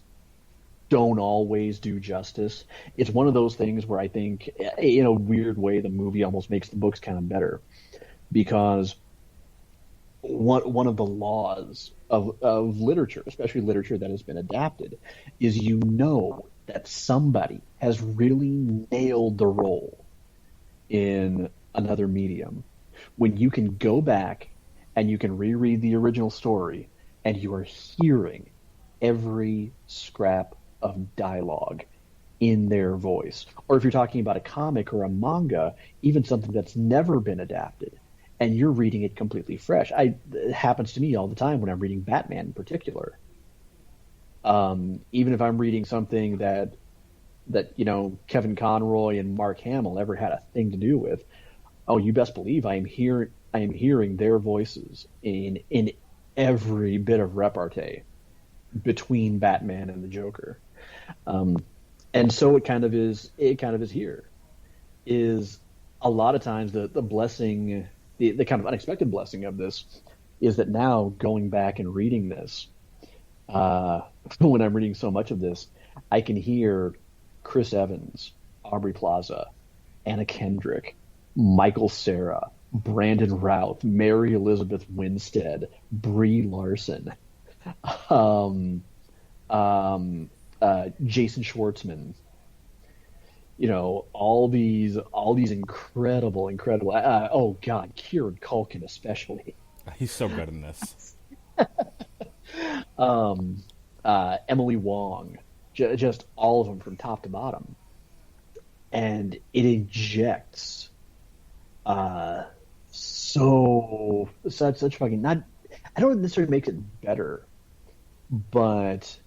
don't always do justice. It's one of those things where I think, in a weird way, the movie almost makes the books kind of better, because one of the laws of literature, especially literature that has been adapted, is that somebody has really nailed the role in another medium. When you can go back and you can reread the original story and you are hearing every scrap of dialogue in their voice. Or if you're talking about a comic or a manga, even something that's never been adapted, and you're reading it completely fresh. It happens to me all the time when I'm reading Batman in particular. Even if I'm reading something that Kevin Conroy and Mark Hamill ever had a thing to do with, oh, you best believe I am hearing their voices in every bit of repartee between Batman and the Joker. And so it kind of is here. Is a lot of times the blessing the kind of unexpected blessing of this is that now going back and reading this, when I'm reading so much of this, I can hear Chris Evans, Aubrey Plaza, Anna Kendrick, Michael Cera, Brandon Routh, Mary Elizabeth Winstead, Brie Larson, um, Jason Schwartzman. All these incredible. Oh God, Kieran Culkin especially. He's so good in this. Emily Wong, just all of them from top to bottom, and it injects such fucking not. I don't necessarily make it better, but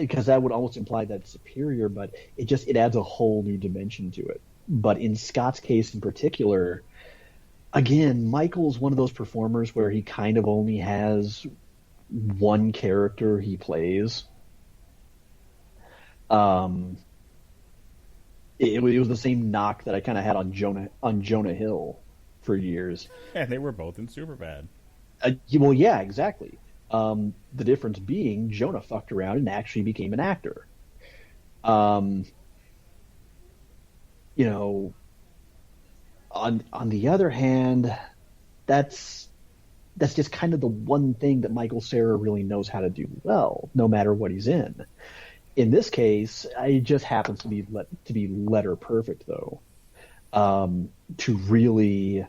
because that would almost imply that it's superior, but it adds a whole new dimension to it. But in Scott's case in particular, again, Michael's one of those performers where he kind of only has one character he plays. It was the same knock that I kind of had on Jonah Hill for years. And they were both in Superbad. Well, yeah, exactly. The difference being Jonah fucked around and actually became an actor. On the other hand, that's just kind of the one thing that Michael Cera really knows how to do well, no matter what he's in. In this case, it just happens to be letter perfect, though, to really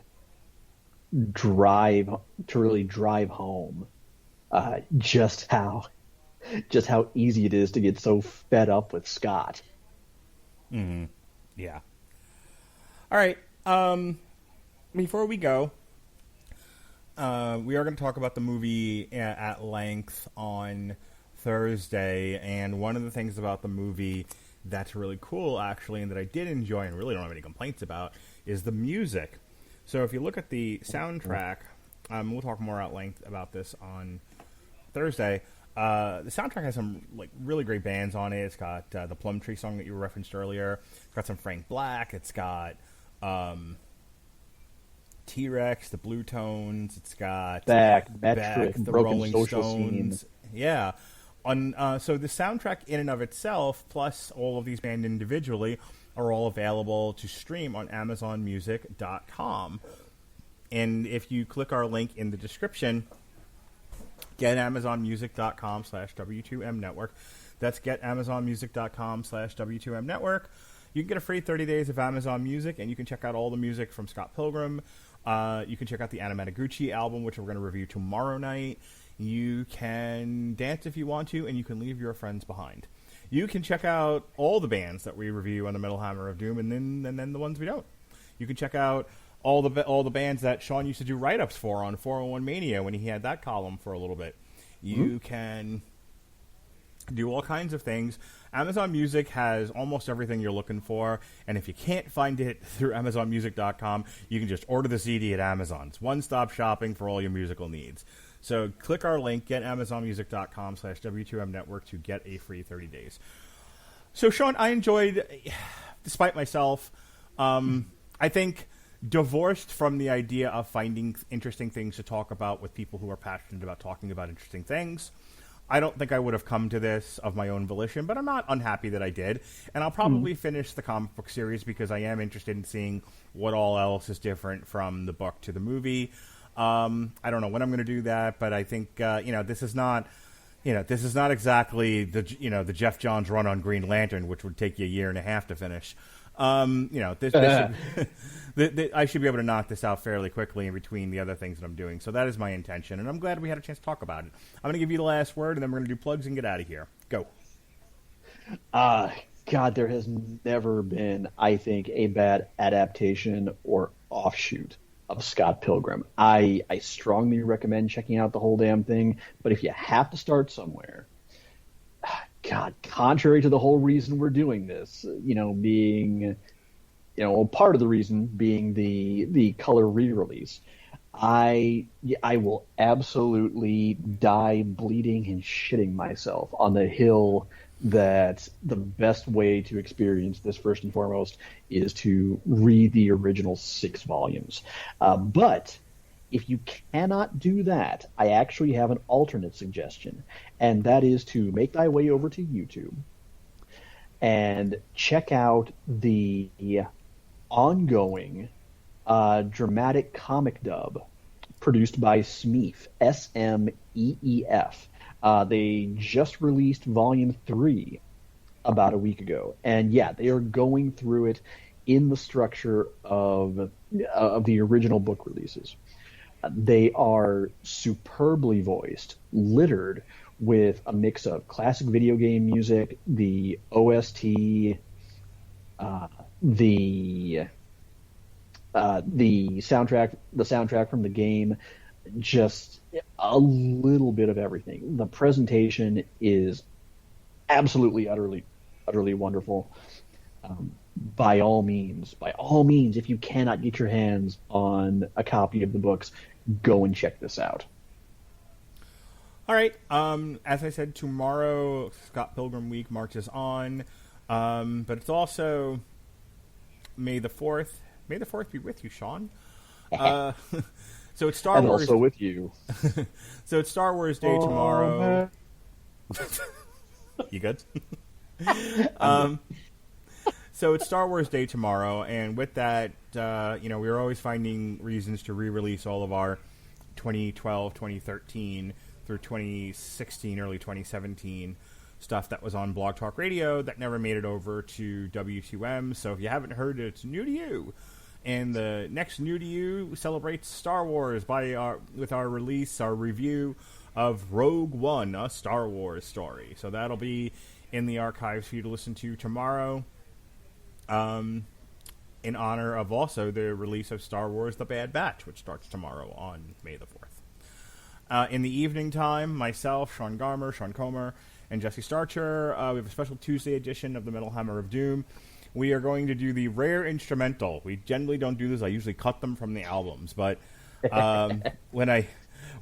drive home just how easy it is to get so fed up with Scott. Mm-hmm. Yeah. All right. Before we go, we are going to talk about the movie at length on Thursday, and one of the things about the movie that's really cool, actually, and that I did enjoy and really don't have any complaints about, is the music. So if you look at the soundtrack, we'll talk more at length about this on Thursday. The soundtrack has some really great bands on it. It's got the Plum Tree song that you referenced earlier. It's got some Frank Black. It's got T-Rex, the Blue Tones. It's got Beck, the Rolling Stones. Yeah. So the soundtrack in and of itself, plus all of these bands individually, are all available to stream on AmazonMusic.com. And if you click our link in the description, get AmazonMusic.com/W2M Network. That's get AmazonMusic.com/W2M Network. You can get a free 30 days of Amazon Music, and you can check out all the music from Scott Pilgrim. You can check out the Anna Managuchi album, which we're going to review tomorrow night. You can dance if you want to, and you can leave your friends behind. You can check out all the bands that we review on the Metal Hammer of Doom, and then the ones we don't. You can check out all the bands that Sean used to do write-ups for on 401 Mania when he had that column for a little bit. You can do all kinds of things. Amazon Music has almost everything you're looking for, and if you can't find it through AmazonMusic.com, you can just order the CD at Amazon. It's one-stop shopping for all your musical needs. So click our link, get AmazonMusic.com/W2M Network to get a free 30 days. So, Sean, I enjoyed, despite myself, I think divorced from the idea of finding interesting things to talk about with people who are passionate about talking about interesting things, I don't think I would have come to this of my own volition, but I'm not unhappy that I did. And I'll probably finish the comic book series because I am interested in seeing what all else is different from the book to the movie. I don't know when I'm going to do that, but I think this is not exactly the Jeff Johns run on Green Lantern, which would take you a year and a half to finish. I should be able to knock this out fairly quickly in between the other things that I'm doing. So that is my intention, and I'm glad we had a chance to talk about it. I'm going to give you the last word, and then we're going to do plugs and get out of here. Go. God, there has never been, I think, a bad adaptation or offshoot of Scott Pilgrim. I strongly recommend checking out the whole damn thing, but if you have to start somewhere, God, contrary to the whole reason we're doing this, being, part of the reason being the color re-release, I will absolutely die bleeding and shitting myself on the hill that the best way to experience this, first and foremost, is to read the original 6 volumes. But if you cannot do that, I actually have an alternate suggestion, and that is to make thy way over to YouTube and check out the ongoing dramatic comic dub produced by Smeef, Smeef. They just released Volume 3 about a week ago, and yeah, they are going through it in the structure of the original book releases. They are superbly voiced, littered with a mix of classic video game music, the OST, the soundtrack from the game, just a little bit of everything. The presentation is absolutely, utterly wonderful. By all means, if you cannot get your hands on a copy of the books, go and check this out. All right. As I said, tomorrow Scott Pilgrim Week marches on, but it's also May the 4th. May the 4th be with you, Sean. So it's Star and Wars. And also with you. So it's Star Wars Day tomorrow. You good? So it's Star Wars Day tomorrow, and with that, we're always finding reasons to re-release all of our 2012, 2013 through 2016, early 2017 stuff that was on Blog Talk Radio that never made it over to W2M. So if you haven't heard it, it's new to you. And the next new to you celebrates Star Wars with our review of Rogue One, a Star Wars story. So that'll be in the archives for you to listen to tomorrow. In honor of also the release of Star Wars The Bad Batch, which starts tomorrow on May the 4th. In the evening time, myself, Sean Comer, and Jesse Starcher, we have a special Tuesday edition of the Metal Hammer of Doom. We are going to do the rare instrumental. We generally don't do this. I usually cut them from the albums. But when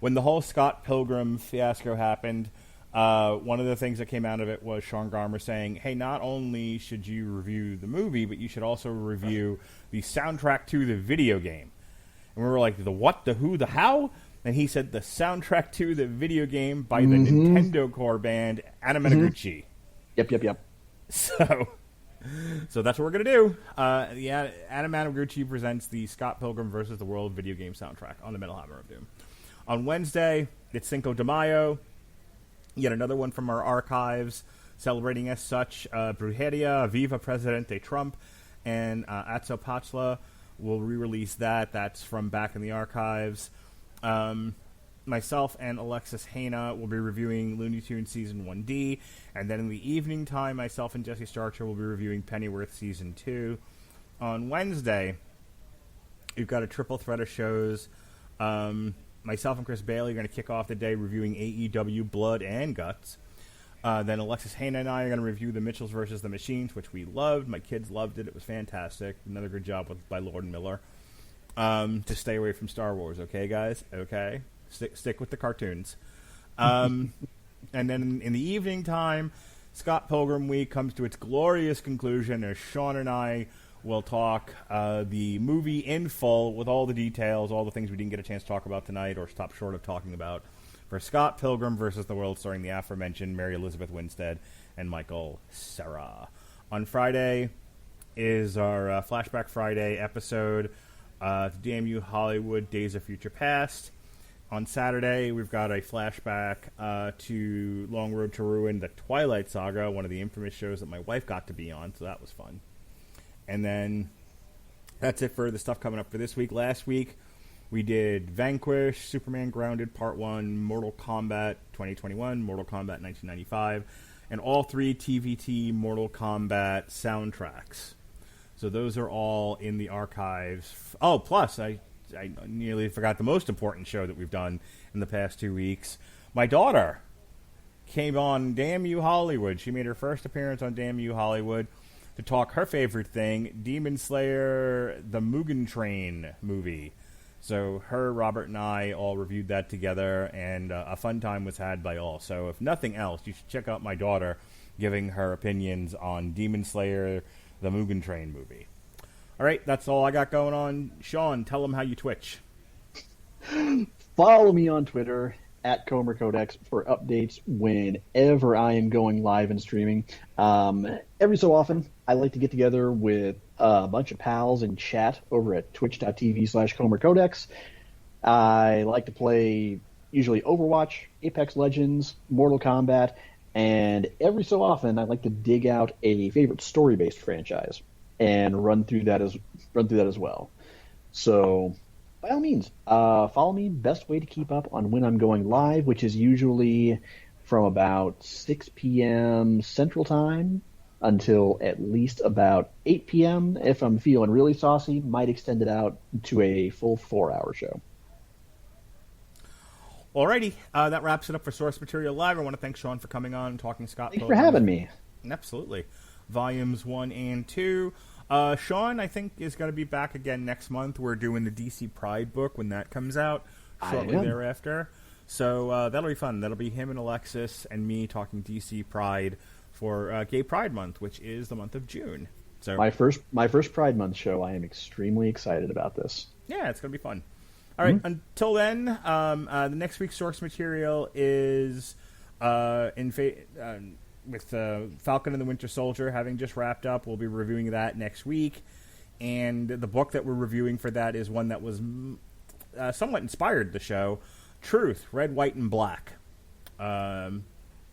the whole Scott Pilgrim fiasco happened, one of the things that came out of it was Sean Garmer saying, hey, not only should you review the movie, but you should also review the soundtrack to the video game. And we were like, the what, the who, the how? And he said the soundtrack to the video game by the Nintendo core band Anna Managuchi. Yep. So that's what we're going to do. Anna Managuchi presents the Scott Pilgrim vs. the World video game soundtrack on the Metal Hammer of Doom. On Wednesday, it's Cinco de Mayo. Yet another one from our archives, celebrating as such. Brujeria, Viva Presidente Trump, and Atzopatla will re-release that. That's from back in the archives. Myself and Alexis Haina will be reviewing Looney Tunes Season 1D, and then in the evening time, myself and Jesse Starcher will be reviewing Pennyworth Season 2. On Wednesday, we've got a triple threat of shows. Myself and Chris Bailey are going to kick off the day reviewing AEW Blood and Guts. Then Alexis Haina and I are going to review The Mitchells vs. the Machines, which we loved. My kids loved it. It was fantastic. Another good job by Lord and Miller. To stay away from Star Wars, okay, guys? Okay? Stick with the cartoons. And then in the evening time, Scott Pilgrim Week comes to its glorious conclusion as Sean and I will talk the movie in full with all the details, all the things we didn't get a chance to talk about tonight or stop short of talking about for Scott Pilgrim versus the World, starring the aforementioned Mary Elizabeth Winstead and Michael Cera. On Friday is our Flashback Friday episode, Damn You Hollywood, Days of Future Past. On Saturday, we've got a flashback to Long Road to Ruin, the Twilight Saga, one of the infamous shows that my wife got to be on, so that was fun. And then that's it for the stuff coming up for this week. Last week, we did Vanquish, Superman Grounded Part 1, Mortal Kombat 2021, Mortal Kombat 1995, and all 3 TVT Mortal Kombat soundtracks. So those are all in the archives. Oh, plus, I nearly forgot the most important show that we've done in the past 2 weeks. My daughter came on Damn You Hollywood. She made her first appearance on Damn You Hollywood to talk her favorite thing, Demon Slayer, the Mugen Train movie. So her, Robert, and I all reviewed that together, and a fun time was had by all. So if nothing else, you should check out my daughter giving her opinions on Demon Slayer, the Mugen Train movie. All right, that's all I got going on. Sean, tell them how you Twitch. Follow me on Twitter at Comer Codex for updates whenever I am going live and streaming. Every so often, I like to get together with a bunch of pals and chat over at twitch.tv/Comer Codex. I like to play usually Overwatch, Apex Legends, Mortal Kombat, and every so often I like to dig out a favorite story-based franchise and run through that as well. So, by all means, follow me. Best way to keep up on when I'm going live, which is usually from about 6 p.m. Central Time until at least about 8 p.m. If I'm feeling really saucy, might extend it out to a full 4-hour show. Alrighty, that wraps it up for Source Material Live. I want to thank Sean for coming on and talking Scott Thanks Pilgrim. for having me. Absolutely. Volumes 1 and 2. Sean, I think, is going to be back again next month. We're doing the DC Pride book when that comes out shortly thereafter. So that'll be fun. That'll be him and Alexis and me talking DC Pride for Gay Pride Month, which is the month of June. So my first Pride Month show. I am extremely excited about this. Yeah, it's going to be fun. All right, until then, the next week's source material is with Falcon and the Winter Soldier having just wrapped up. We'll be reviewing that next week. And the book that we're reviewing for that is one that was somewhat inspired the show, Truth, Red, White, and Black,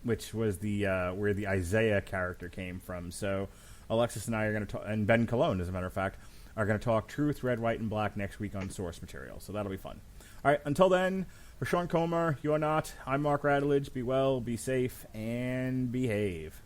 which was the where the Isaiah character came from. So Alexis and I are going to talk, and Ben Cologne, as a matter of fact, are going to talk Truth, Red, White, and Black next week on source material. So that'll be fun. All right, until then, for Sean Comer, you're not. I'm Mark Radulich. Be well, be safe, and behave.